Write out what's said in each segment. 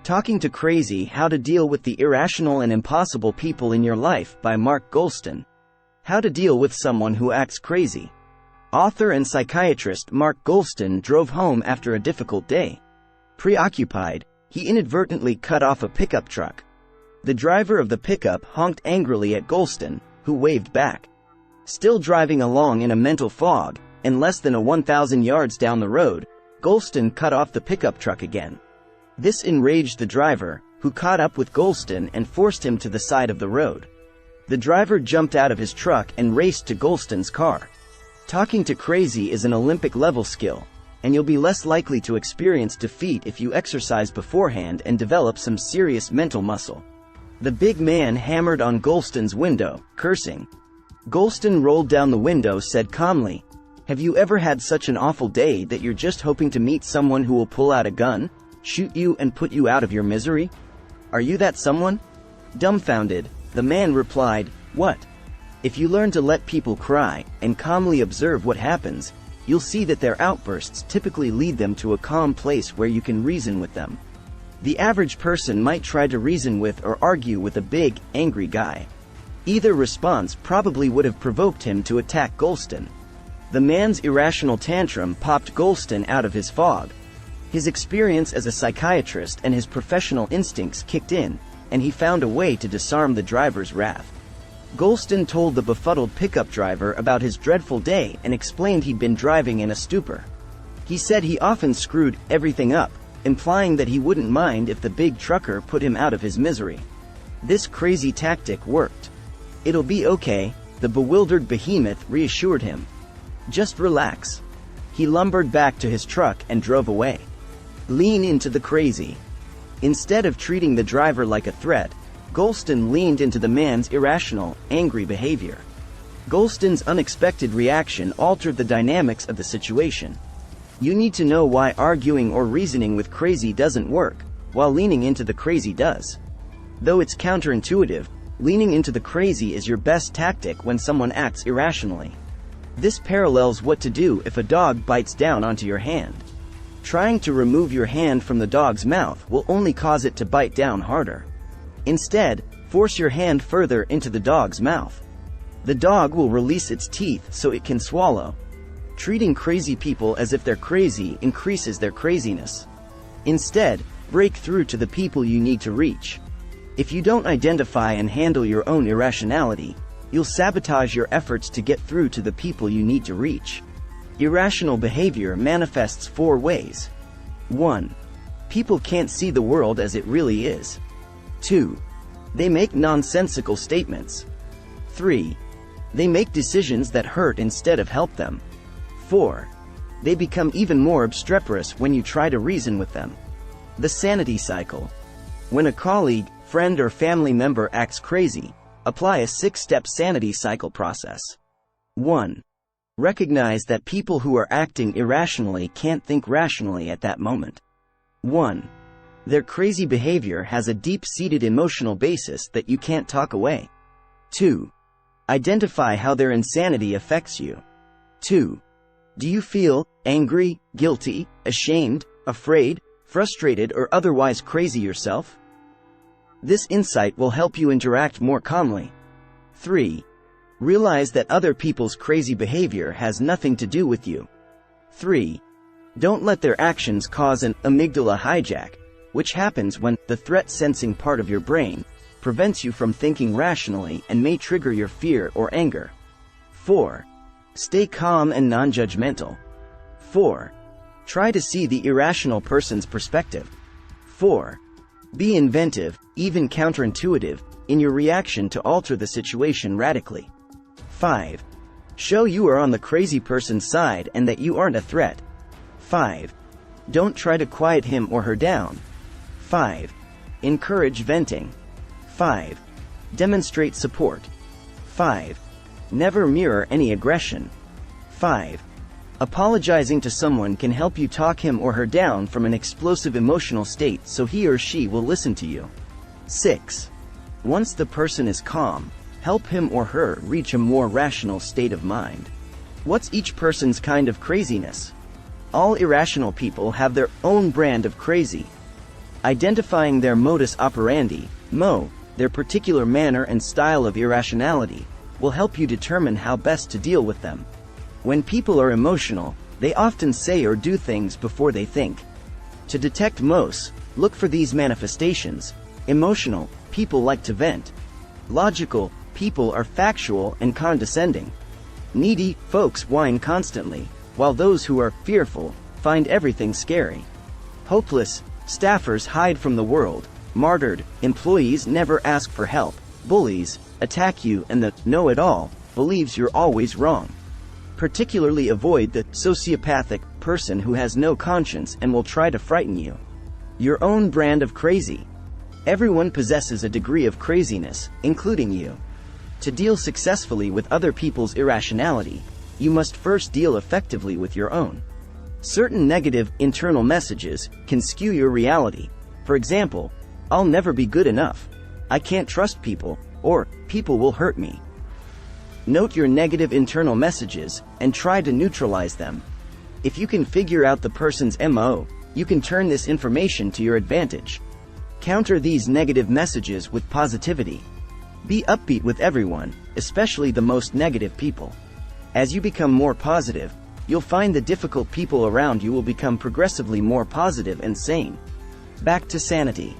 Talking to Crazy: How to Deal with the Irrational and Impossible People in Your Life by Mark Goulston. How to Deal with Someone Who Acts Crazy. Author and psychiatrist Mark Goulston drove home after a difficult day. Preoccupied, he inadvertently cut off a pickup truck. The driver of the pickup honked angrily at Goulston, who waved back. Still driving along in a mental fog, and less than 1,000 yards down the road, Goulston cut off the pickup truck again. This enraged the driver, who caught up with Goulston and forced him to the side of the road. The driver jumped out of his truck and raced to Goulston's car. Talking to Crazy is an Olympic-level skill, and you'll be less likely to experience defeat if you exercise beforehand and develop some serious mental muscle. The big man hammered on Goulston's window, cursing. Goulston rolled down the window, said calmly, "Have you ever had such an awful day that you're just hoping to meet someone who will pull out a gun, shoot you and put you out of your misery? Are you that someone?" Dumbfounded, the man replied, "What?" If you learn to let people cry, and calmly observe what happens, you'll see that their outbursts typically lead them to a calm place where you can reason with them. The average person might try to reason with or argue with a big, angry guy. Either response probably would have provoked him to attack Goulston. The man's irrational tantrum popped Goulston out of his fog. His experience as a psychiatrist and his professional instincts kicked in, and he found a way to disarm the driver's wrath. Goulston told the befuddled pickup driver about his dreadful day and explained he'd been driving in a stupor. He said he often screwed everything up, implying that he wouldn't mind if the big trucker put him out of his misery. This crazy tactic worked. "It'll be okay," the bewildered behemoth reassured him. "Just relax." He lumbered back to his truck and drove away. Lean into the crazy. Instead of treating the driver like a threat, Goulston leaned into the man's irrational, angry behavior. Goulston's unexpected reaction altered the dynamics of the situation. You need to know why arguing or reasoning with Crazy doesn't work, while leaning into the crazy does. Though it's counterintuitive, leaning into the crazy is your best tactic when someone acts irrationally. This parallels what to do if a dog bites down onto your hand. Trying to remove your hand from the dog's mouth will only cause it to bite down harder. Instead, force your hand further into the dog's mouth. The dog will release its teeth so it can swallow. Treating crazy people as if they're crazy increases their craziness. Instead, break through to the people you need to reach. If you don't identify and handle your own irrationality, you'll sabotage your efforts to get through to the people you need to reach. Irrational behavior manifests 4 ways. 1. People can't see the world as it really is. 2. They make nonsensical statements. 3. They make decisions that hurt instead of help them. 4. They become even more obstreperous when you try to reason with them. The sanity cycle. When a colleague, friend or family member acts crazy, apply a 6-step sanity cycle process. 1. Recognize that people who are acting irrationally can't think rationally at that moment. 1. Their crazy behavior has a deep-seated emotional basis that you can't talk away. 2. Identify how their insanity affects you. 2. Do you feel angry, guilty, ashamed, afraid, frustrated, or otherwise crazy yourself? This insight will help you interact more calmly. 3. Realize that other people's crazy behavior has nothing to do with you. 3. Don't let their actions cause an amygdala hijack, which happens when the threat-sensing part of your brain prevents you from thinking rationally and may trigger your fear or anger. 4. Stay calm and non-judgmental. 4. Try to see the irrational person's perspective. 4. Be inventive, even counterintuitive, in your reaction to alter the situation radically. 5. Show you are on the crazy person's side and that you aren't a threat. 5. Don't try to quiet him or her down. 5. Encourage venting. 5. Demonstrate support. 5. Never mirror any aggression. 5. Apologizing to someone can help you talk him or her down from an explosive emotional state so he or she will listen to you. 6. Once the person is calm, help him or her reach a more rational state of mind. What's each person's kind of craziness? All irrational people have their own brand of crazy. Identifying their modus operandi, MO, their particular manner and style of irrationality, will help you determine how best to deal with them. When people are emotional, they often say or do things before they think. To detect MOs, look for these manifestations. Emotional, people like to vent. Logical, people are factual and condescending. Needy, folks whine constantly, while those who are fearful find everything scary. Hopeless, staffers hide from the world. Martyred, employees never ask for help. Bullies attack you, and the know-it-all believes you're always wrong. Particularly avoid the sociopathic person who has no conscience and will try to frighten you. Your own brand of crazy. Everyone possesses a degree of craziness, including you. To deal successfully with other people's irrationality, you must first deal effectively with your own. Certain negative, internal messages can skew your reality. For example, "I'll never be good enough," "I can't trust people," or "people will hurt me." Note your negative internal messages and try to neutralize them. If you can figure out the person's MO, you can turn this information to your advantage. Counter these negative messages with positivity. Be upbeat with everyone, especially the most negative people. As you become more positive, you'll find the difficult people around you will become progressively more positive and sane. Back to sanity.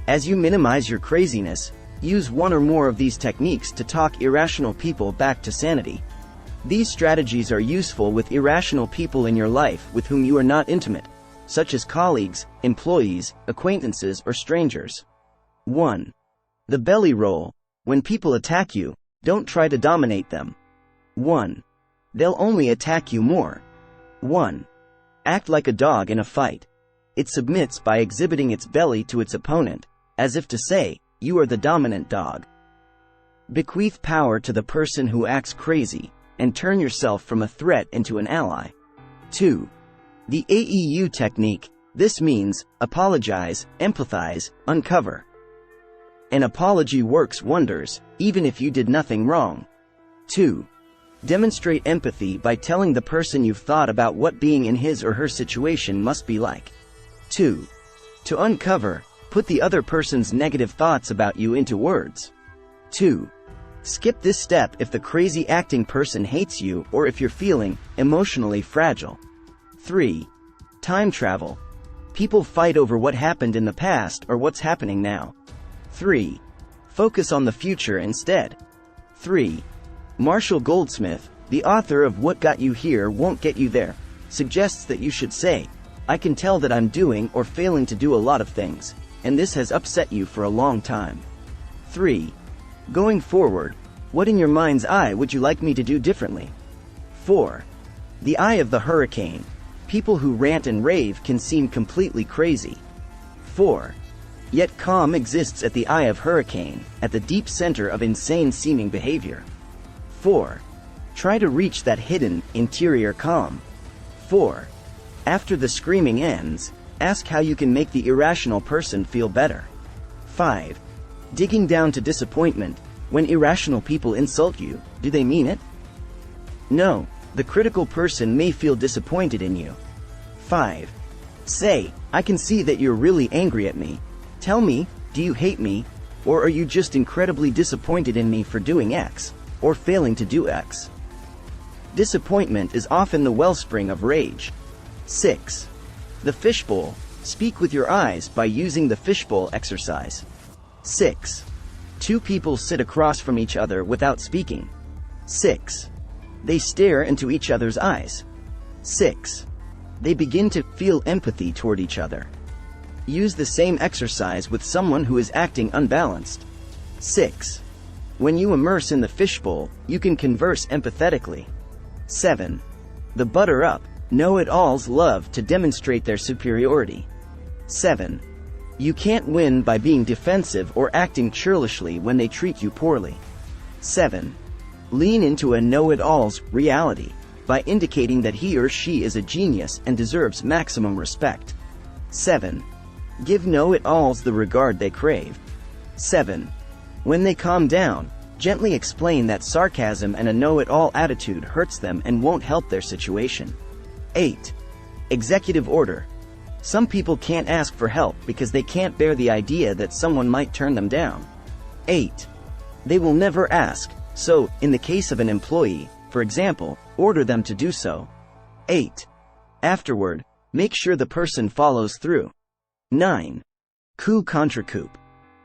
As you minimize your craziness, use one or more of these techniques to talk irrational people back to sanity. These strategies are useful with irrational people in your life with whom you are not intimate, such as colleagues, employees, acquaintances, or strangers. 1. The belly roll. When people attack you, don't try to dominate them. 1. They'll only attack you more. 1. Act like a dog in a fight. It submits by exhibiting its belly to its opponent, as if to say, "You are the dominant dog." Bequeath power to the person who acts crazy, and turn yourself from a threat into an ally. 2. The AEU technique. This means, apologize, empathize, uncover. An apology works wonders, even if you did nothing wrong. 2. Demonstrate empathy by telling the person you've thought about what being in his or her situation must be like. 2. To uncover, put the other person's negative thoughts about you into words. 2. Skip this step if the crazy acting person hates you or if you're feeling emotionally fragile. 3. Time travel. People fight over what happened in the past or what's happening now. 3. Focus on the future instead. 3. Marshall Goldsmith, the author of What Got You Here Won't Get You There, suggests that you should say, "I can tell that I'm doing or failing to do a lot of things, and this has upset you for a long time." 3. Going forward, what in your mind's eye would you like me to do differently? 4. The eye of the hurricane. People who rant and rave can seem completely crazy. 4. Yet calm exists at the eye of hurricane, at the deep center of insane-seeming behavior. 4. Try to reach that hidden, interior calm. 4. After the screaming ends, ask how you can make the irrational person feel better. 5. Digging down to disappointment. When irrational people insult you, do they mean it? No, the critical person may feel disappointed in you. 5. Say, "I can see that you're really angry at me. Tell me, do you hate me, or are you just incredibly disappointed in me for doing X, or failing to do X?" Disappointment is often the wellspring of rage. 6. The fishbowl. Speak with your eyes by using the fishbowl exercise. 6. Two people sit across from each other without speaking. 6. They stare into each other's eyes. 6. They begin to feel empathy toward each other. Use the same exercise with someone who is acting unbalanced. 6. When you immerse in the fishbowl, you can converse empathetically. 7. The butter up. Know-it-alls love to demonstrate their superiority. 7. You can't win by being defensive or acting churlishly when they treat you poorly. 7. Lean into a know-it-all's reality by indicating that he or she is a genius and deserves maximum respect. 7. Give know-it-alls the regard they crave. 7. When they calm down, gently explain that sarcasm and a know-it-all attitude hurts them and won't help their situation. 8. Executive order. Some people can't ask for help because they can't bear the idea that someone might turn them down. 8. They will never ask, so, in the case of an employee, for example, order them to do so. 8. Afterward, make sure the person follows through. 9. Coup contre coup.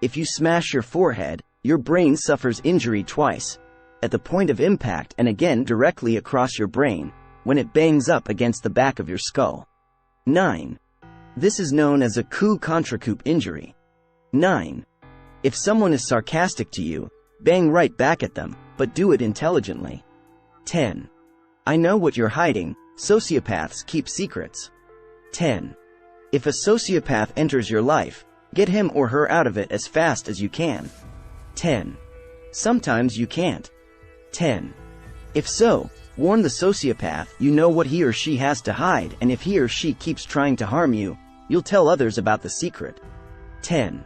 If you smash your forehead, your brain suffers injury twice. At the point of impact and again directly across your brain, when it bangs up against the back of your skull. 9. This is known as a coup contre coup injury. 9. If someone is sarcastic to you, bang right back at them, but do it intelligently. 10. I know what you're hiding. Sociopaths keep secrets. 10. If a sociopath enters your life, get him or her out of it as fast as you can. 10. Sometimes you can't. 10. If so, warn the sociopath. You know what he or she has to hide, and if he or she keeps trying to harm you, you'll tell others about the secret. 10.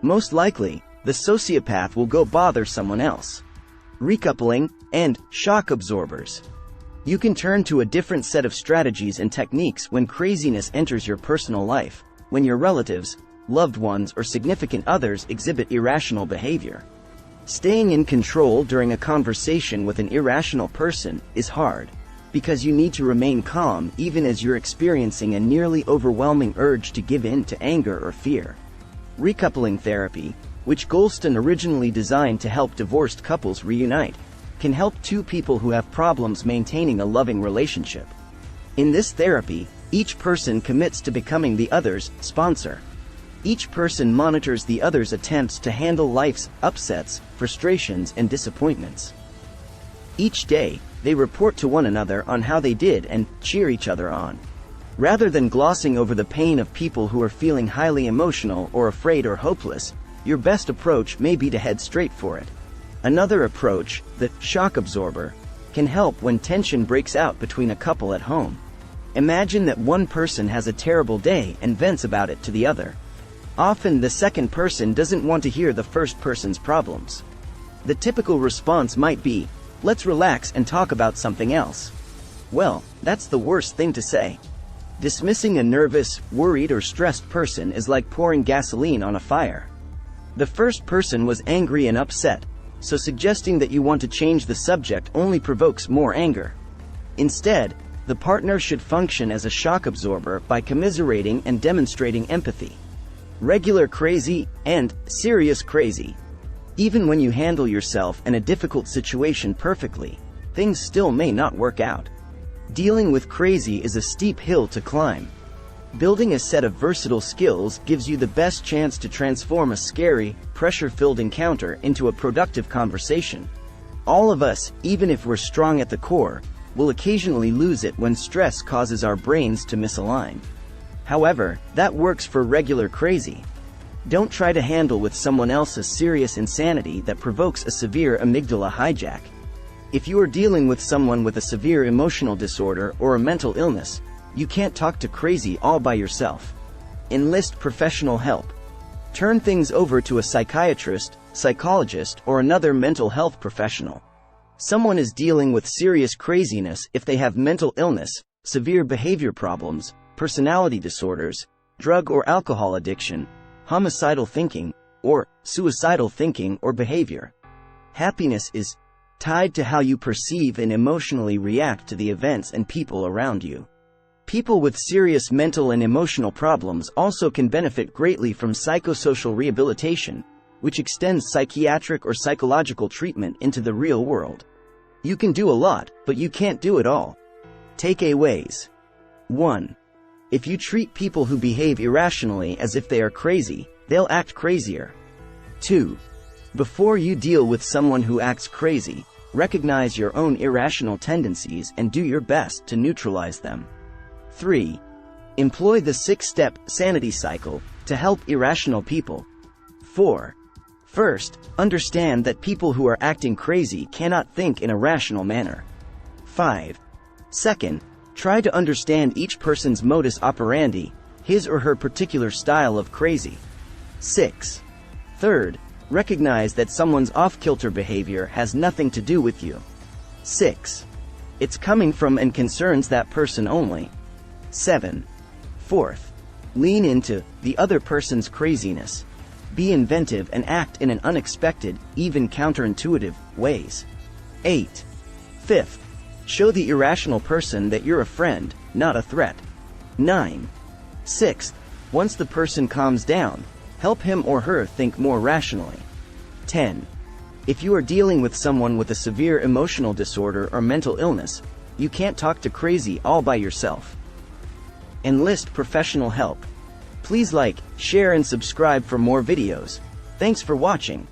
Most likely, the sociopath will go bother someone else. Recoupling and shock absorbers. You can turn to a different set of strategies and techniques when craziness enters your personal life, when your relatives, loved ones, or significant others exhibit irrational behavior. Staying in control during a conversation with an irrational person is hard, because you need to remain calm even as you're experiencing a nearly overwhelming urge to give in to anger or fear. Recoupling therapy, which Goulston originally designed to help divorced couples reunite, can help two people who have problems maintaining a loving relationship. In this therapy, each person commits to becoming the other's sponsor. Each person monitors the other's attempts to handle life's upsets, frustrations, and disappointments. Each day, they report to one another on how they did and cheer each other on. Rather than glossing over the pain of people who are feeling highly emotional or afraid or hopeless, your best approach may be to head straight for it. Another approach, the shock absorber, can help when tension breaks out between a couple at home. Imagine that one person has a terrible day and vents about it to the other. Often the second person doesn't want to hear the first person's problems. The typical response might be, "Let's relax and talk about something else." Well, that's the worst thing to say. Dismissing a nervous, worried, or stressed person is like pouring gasoline on a fire. The first person was angry and upset, so suggesting that you want to change the subject only provokes more anger. Instead, the partner should function as a shock absorber by commiserating and demonstrating empathy. Regular crazy and serious crazy. Even when you handle yourself and a difficult situation perfectly, things still may not work out. Dealing with crazy is a steep hill to climb. Building a set of versatile skills gives you the best chance to transform a scary, pressure-filled encounter into a productive conversation. All of us, even if we're strong at the core, will occasionally lose it when stress causes our brains to misalign. However, that works for regular crazy. Don't try to handle with someone else's serious insanity that provokes a severe amygdala hijack. If you are dealing with someone with a severe emotional disorder or a mental illness, you can't talk to crazy all by yourself. Enlist professional help. Turn things over to a psychiatrist, psychologist, or another mental health professional. Someone is dealing with serious craziness if they have mental illness, severe behavior problems, personality disorders, drug or alcohol addiction, homicidal thinking, or suicidal thinking or behavior. Happiness is tied to how you perceive and emotionally react to the events and people around you. People with serious mental and emotional problems also can benefit greatly from psychosocial rehabilitation, which extends psychiatric or psychological treatment into the real world. You can do a lot, but you can't do it all. Takeaways. 1. If you treat people who behave irrationally as if they are crazy, they'll act crazier. 2. Before you deal with someone who acts crazy, recognize your own irrational tendencies and do your best to neutralize them. 3. Employ the 6-step sanity cycle to help irrational people. 4. First, understand that people who are acting crazy cannot think in a rational manner. 5. Second, try to understand each person's modus operandi, his or her particular style of crazy. 6. Third, recognize that someone's off-kilter behavior has nothing to do with you. 6. It's coming from and concerns that person only. 7. Fourth, Lean into the other person's craziness. Be inventive and act in an unexpected, even counterintuitive, ways. 8. Fifth, show the irrational person that you're a friend, not a threat. 9. Sixth, once the person calms down, help him or her think more rationally. 10. If you are dealing with someone with a severe emotional disorder or mental illness, you can't talk to crazy all by yourself. Enlist professional help. Please like, share and subscribe for more videos. Thanks for watching.